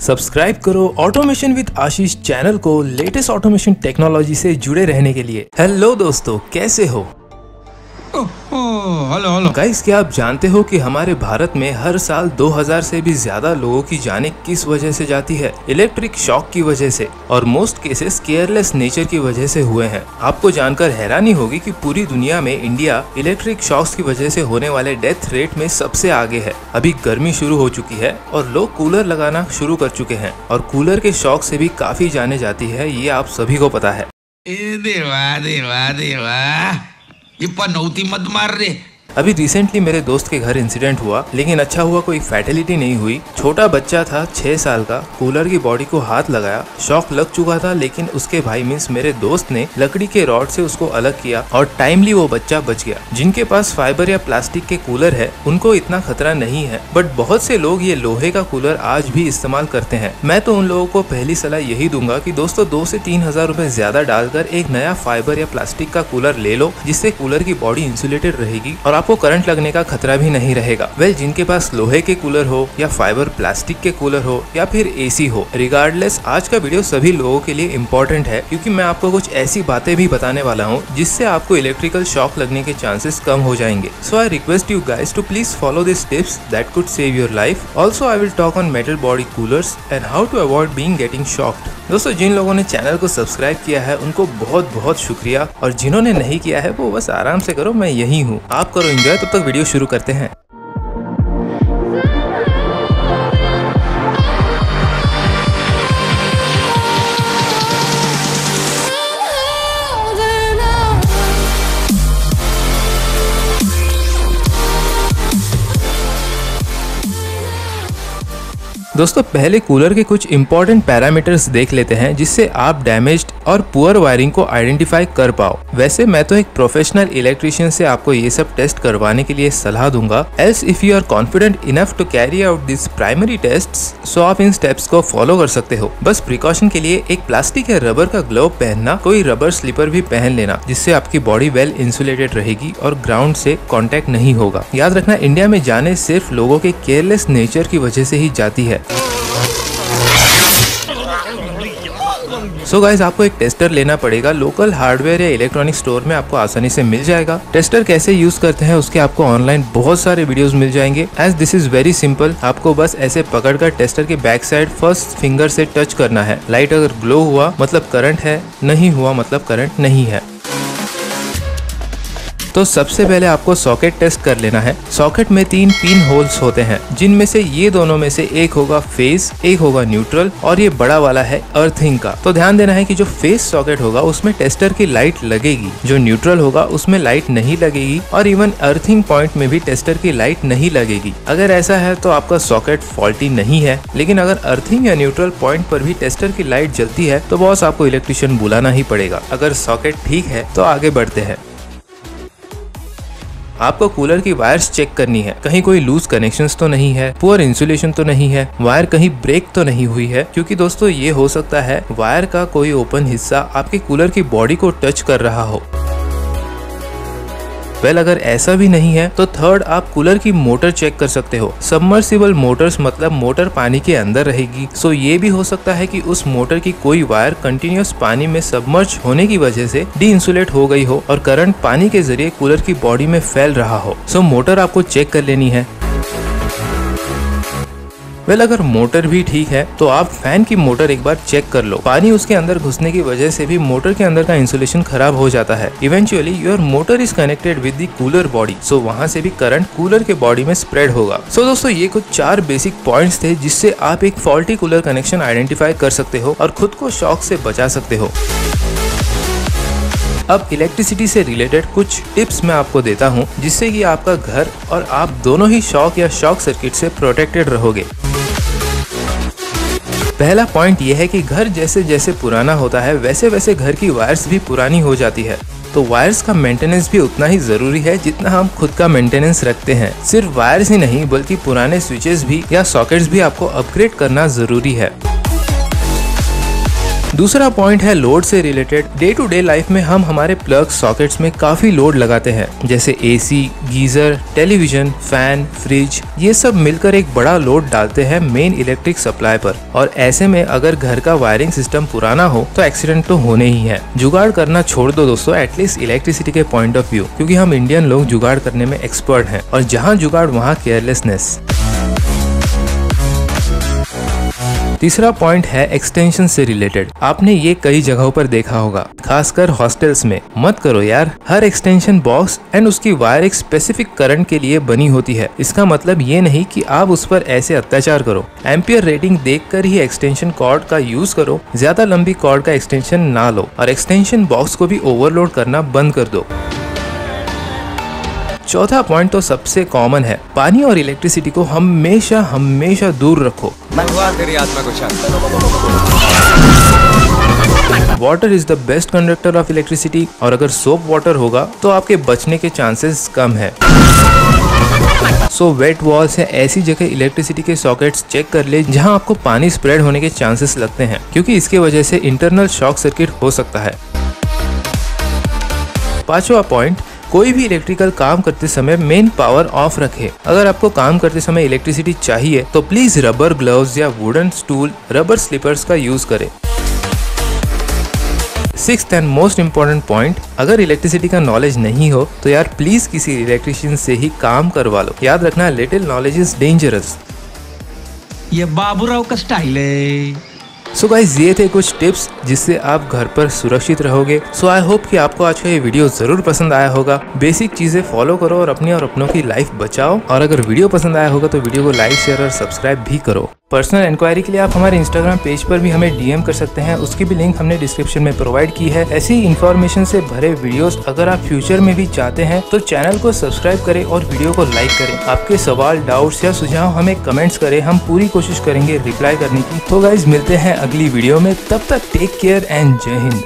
Subscribe करो automation with Ashish channel को latest automation technology से जुड़े रहने के लिए। हेलो दोस्तों, कैसे हो? हेलो गाइस, क्या आप जानते हो कि हमारे भारत में हर साल 2000 से भी ज्यादा लोगों की जानें किस वजह से जाती है? इलेक्ट्रिक शॉक की वजह से, और मोस्ट केसेस केयरलेस नेचर की वजह से हुए हैं। आपको जानकर हैरानी होगी कि पूरी दुनिया में इंडिया इलेक्ट्रिक शॉक्स की वजह से होने वाले डेथ रेट में सबसे आगे है। अभी गर्मी शुरू हो चुकी है और लोग कूलर लगाना शुरू कर चुके हैं, और कूलर के शॉक से भी काफी जाने जाती है, ये आप सभी को पता है। देवा देवा देवा, ये पनौती मत मार रे। अभी रिसेंटली मेरे दोस्त के घर इंसिडेंट हुआ, लेकिन अच्छा हुआ कोई फैटेलिटी नहीं हुई। छोटा बच्चा था 6 साल का, कूलर की बॉडी को हाथ लगाया, शॉक लग चुका था, लेकिन उसके भाई मीन्स मेरे दोस्त ने लकड़ी के रॉड से उसको अलग किया और टाइमली वो बच्चा बच गया। जिनके पास फाइबर या प्लास्टिक के कूलर है उनको इतना खतरा नहीं है, बट बहुत से लोग ये लोहे का कूलर आज भी इस्तेमाल करते हैं। मैं तो उन लोगों को पहली सलाह यही दूंगा कि दोस्तों 2 से 3 हजार रुपए ज्यादा डालकर एक नया फाइबर या प्लास्टिक का कूलर ले लो, जिससे कूलर की बॉडी इंसुलेटेड रहेगी और आपको करंट लगने का खतरा भी नहीं रहेगा। जिनके पास लोहे के कूलर हो या फाइबर प्लास्टिक के कूलर हो या फिर एसी हो, रिगार्डलेस आज का वीडियो सभी लोगों के लिए इम्पोर्टेंट है, क्योंकि मैं आपको कुछ ऐसी बातें भी बताने वाला हूँ जिससे आपको इलेक्ट्रिकल शॉक लगने के चांसेस कम हो जाएंगे। So I request you guys to please follow this tips that could save your life. Also I will talk on metal body coolers and how to avoid being getting shocked. दोस्तों, जिन लोगों ने channel को subscribe किया है उनको बहुत बहुत शुक्रिया, और जिन्होंने नहीं किया है वो बस आराम से करो, मैं यही हूँ। आप करो एंजॉय। तब तक वीडियो शुरू करते हैं। दोस्तों, पहले कूलर के कुछ इंपॉर्टेंट पैरामीटर्स देख लेते हैं, जिससे आप डैमेज्ड और पुअर वायरिंग को आइडेंटिफाई कर पाओ। वैसे मैं तो एक प्रोफेशनल इलेक्ट्रिशियन से आपको ये सब टेस्ट करवाने के लिए सलाह दूंगा। Else if you are confident enough to carry out this primary tests, so आप इन स्टेप्स को फॉलो कर सकते हो। बस प्रिकॉशन के लिए एक प्लास्टिक या रबर का ग्लोव पहनना, कोई रबर स्लीपर भी पहन लेना, जिससे आपकी बॉडी वेल इंसुलेटेड रहेगी और ग्राउंड से कॉन्टेक्ट नहीं होगा। याद रखना, इंडिया में जाने सिर्फ लोगों के केयरलेस नेचर की वजह से ही जाती है। सो गाइस, आपको एक टेस्टर लेना पड़ेगा। लोकल हार्डवेयर या इलेक्ट्रॉनिक स्टोर में आपको आसानी से मिल जाएगा। टेस्टर कैसे यूज करते हैं उसके आपको ऑनलाइन बहुत सारे वीडियोस मिल जाएंगे। As this is very simple. आपको बस ऐसे पकड़कर टेस्टर के बैक साइड फर्स्ट फिंगर से टच करना है। लाइट अगर ग्लो हुआ मतलब करंट है, नहीं हुआ मतलब करंट नहीं है। तो सबसे पहले आपको सॉकेट टेस्ट कर लेना है। सॉकेट में 3 पिन होल्स होते हैं, जिनमें से ये दोनों में से एक होगा फेस, एक होगा न्यूट्रल, और ये बड़ा वाला है अर्थिंग का। तो ध्यान देना है कि जो फेस सॉकेट होगा उसमें टेस्टर की लाइट लगेगी, जो न्यूट्रल होगा उसमें लाइट नहीं लगेगी, और इवन अर्थिंग पॉइंट में भी टेस्टर की लाइट नहीं लगेगी। अगर ऐसा है तो आपका सॉकेट फॉल्टी नहीं है। लेकिन अगर अर्थिंग या न्यूट्रल पॉइंट पर भी टेस्टर की लाइट जलती है तो बॉस आपको इलेक्ट्रिशियन बुलाना ही पड़ेगा। अगर सॉकेट ठीक है तो आगे बढ़ते हैं। आपको कूलर की वायर्स चेक करनी है, कहीं कोई लूज कनेक्शंस तो नहीं है, पुअर इंसुलेशन तो नहीं है, वायर कहीं ब्रेक तो नहीं हुई है, क्योंकि दोस्तों ये हो सकता है वायर का कोई ओपन हिस्सा आपके कूलर की बॉडी को टच कर रहा हो। अगर ऐसा भी नहीं है तो थर्ड, आप कूलर की मोटर चेक कर सकते हो। सबमर्सिबल मोटर्स मतलब मोटर पानी के अंदर रहेगी, सो ये भी हो सकता है कि उस मोटर की कोई वायर कंटिन्यूअस पानी में सबमर्ज होने की वजह से डी इंसुलेट हो गई हो और करंट पानी के जरिए कूलर की बॉडी में फैल रहा हो। सो मोटर आपको चेक कर लेनी है। अगर मोटर भी ठीक है तो आप फैन की मोटर एक बार चेक कर लो। पानी उसके अंदर घुसने की वजह से भी मोटर के अंदर का इंसुलेशन खराब हो जाता है। Eventually your motor is connected with the cooler body, so वहां से भी करंट कूलर के बॉडी में स्प्रेड होगा। सो दोस्तों, ये कुछ 4 बेसिक पॉइंट्स थे जिससे आप एक फॉल्टी कूलर कनेक्शन आइडेंटिफाई कर सकते हो और खुद को शॉक से बचा सकते हो। अब इलेक्ट्रिसिटी से रिलेटेड कुछ टिप्स मैं आपको देता हूँ, जिससे कि आपका घर और आप दोनों ही शॉक या शॉक सर्किट से प्रोटेक्टेड रहोगे। पहला पॉइंट ये है कि घर जैसे जैसे पुराना होता है वैसे वैसे घर की वायर्स भी पुरानी हो जाती है। तो वायर्स का मेंटेनेंस भी उतना ही जरूरी है जितना हम खुद का मेंटेनेंस रखते हैं। सिर्फ वायर्स ही नहीं बल्कि पुराने स्विचेस भी या सॉकेट्स भी आपको अपग्रेड करना जरूरी है। दूसरा पॉइंट है लोड से related. Day to day life में हम हमारे प्लग सॉकेट्स में काफी लोड लगाते हैं, जैसे AC, geyser, television, fan, fridge, ये सब मिलकर एक बड़ा लोड डालते हैं मेन इलेक्ट्रिक सप्लाई पर। और ऐसे में अगर घर का वायरिंग सिस्टम पुराना हो तो एक्सीडेंट तो होने ही है। जुगाड़ करना छोड़ दो दोस्तों, एटलीस्ट इलेक्ट्रिसिटी के पॉइंट ऑफ व्यू, क्योंकि हम इंडियन लोग जुगाड़ करने में एक्सपर्ट हैं और जहाँ जुगाड़ वहाँ केयरलेसनेस। तीसरा पॉइंट है एक्सटेंशन से रिलेटेड। आपने ये कई जगहों पर देखा होगा, खासकर हॉस्टल्स में। मत करो यार, हर एक्सटेंशन बॉक्स एंड उसकी वायर एक स्पेसिफिक करंट के लिए बनी होती है। इसका मतलब ये नहीं कि आप उस पर ऐसे अत्याचार करो। एम्पियर रेटिंग देखकर ही एक्सटेंशन कॉर्ड का यूज करो, ज्यादा लंबी कॉर्ड का एक्सटेंशन ना लो और एक्सटेंशन बॉक्स को भी ओवरलोड करना बंद कर दो। चौथा पॉइंट तो सबसे कॉमन है, पानी और इलेक्ट्रिसिटी को हमेशा हमेशा दूर रखो। Water is the best conductor of electricity, और अगर सोप वाटर होगा तो आपके बचने के चांसेस कम है। सो वेट वॉल्स या ऐसी जगह इलेक्ट्रिसिटी के सॉकेट्स चेक कर ले जहां आपको पानी स्प्रेड होने के चांसेस लगते हैं, क्योंकि इसके वजह से इंटरनल शॉक सर्किट हो सकता है। पांचवा पॉइंट, कोई भी इलेक्ट्रिकल काम करते समय मेन पावर ऑफ रखे। अगर आपको काम करते समय इलेक्ट्रिसिटी चाहिए तो प्लीज रबर ग्लव्स या वुडन स्टूल, रबर स्लीपर्स का यूज करें। Sixth and most important point, अगर इलेक्ट्रिसिटी का नॉलेज नहीं हो तो यार प्लीज किसी इलेक्ट्रिशियन से ही काम करवा लो। याद रखना, लिटिल नॉलेज इज डेंजरस। ये बाबूराव का स्टाइल है। सो गाइस, ये थे कुछ टिप्स जिससे आप घर पर सुरक्षित रहोगे। सो आई होप कि आपको आज का ये वीडियो जरूर पसंद आया होगा। बेसिक चीजें फॉलो करो और अपनी और अपनों की लाइफ बचाओ। और अगर वीडियो पसंद आया होगा तो वीडियो को लाइक, शेयर और सब्सक्राइब भी करो। पर्सनल इंक्वायरी के लिए आप हमारे इंस्टाग्राम पेज पर भी हमें डीएम कर सकते हैं, उसकी भी लिंक हमने डिस्क्रिप्शन में प्रोवाइड की है। ऐसी इन्फॉर्मेशन से भरे वीडियोस अगर आप फ्यूचर में भी चाहते हैं तो चैनल को सब्सक्राइब करें और वीडियो को लाइक करें। आपके सवाल, डाउट्स या सुझाव हमें कमेंट्स करें, हम पूरी कोशिश करेंगे रिप्लाई करने की। तो गाइज, मिलते हैं अगली वीडियो में, तब तक टेक केयर एंड जय हिंद।